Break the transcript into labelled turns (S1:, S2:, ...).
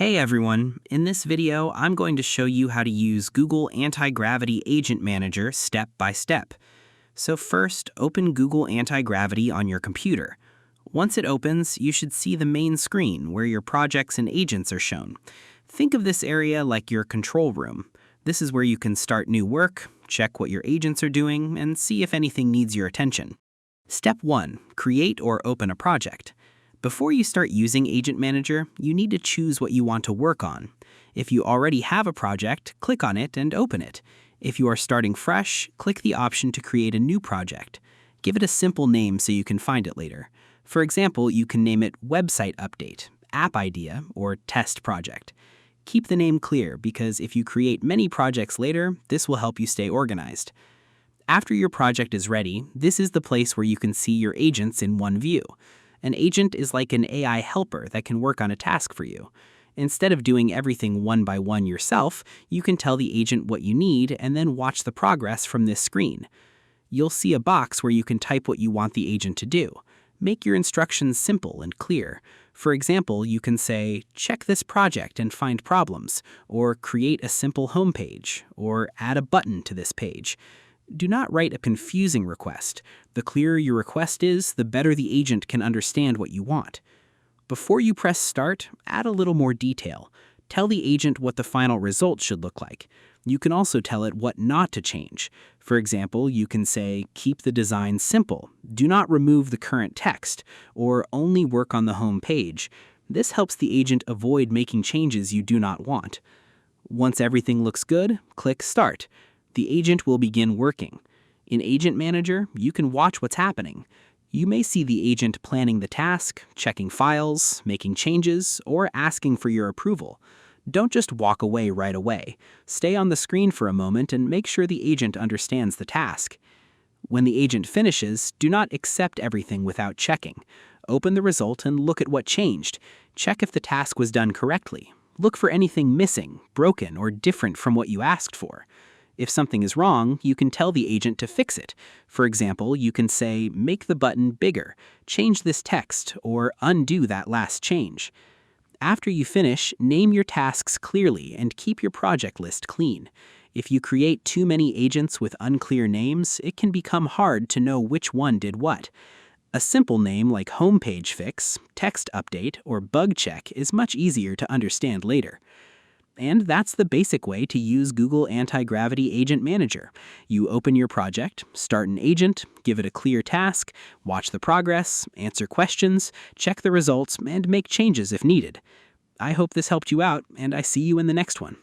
S1: Hey everyone, in this video I'm going to show you how to use Google Antigravity Agent Manager step by step. So first, open Google Antigravity on your computer. Once it opens, you should see the main screen where your projects and agents are shown. Think of this area like your control room. This is where you can start new work, check what your agents are doing, and see if anything needs your attention. Step 1. Create or open a project. Before you start using Agent Manager, you need to choose what you want to work on. If you already have a project, click on it and open it. If you are starting fresh, click the option to create a new project. Give it a simple name so you can find it later. For example, you can name it Website Update, App Idea, or Test Project. Keep the name clear because if you create many projects later, this will help you stay organized. After your project is ready, this is the place where you can see your agents in one view. An agent is like an AI helper that can work on a task for you. Instead of doing everything one by one yourself, you can tell the agent what you need and then watch the progress from this screen. You'll see a box where you can type what you want the agent to do. Make your instructions simple and clear. For example, you can say, check this project and find problems, or create a simple homepage, or add a button to this page. Do not write a confusing request. The clearer your request is, the better the agent can understand what you want. Before you press Start, add a little more detail. Tell the agent what the final result should look like. You can also tell it what not to change. For example, you can say, keep the design simple, do not remove the current text, or only work on the home page. This helps the agent avoid making changes you do not want. Once everything looks good, click Start. The agent will begin working. In Agent Manager, you can watch what's happening. You may see the agent planning the task, checking files, making changes, or asking for your approval. Don't just walk away right away. Stay on the screen for a moment and make sure the agent understands the task. When the agent finishes, do not accept everything without checking. Open the result and look at what changed. Check if the task was done correctly. Look for anything missing, broken, or different from what you asked for. If something is wrong, you can tell the agent to fix it. For example, you can say, make the button bigger, change this text, or undo that last change. After you finish, name your tasks clearly and keep your project list clean. If you create too many agents with unclear names, it can become hard to know which one did what. A simple name like Homepage Fix, Text Update, or Bug Check is much easier to understand later. And that's the basic way to use Google Antigravity Agent Manager. You open your project, start an agent, give it a clear task, watch the progress, answer questions, check the results, and make changes if needed. I hope this helped you out, and I see you in the next one.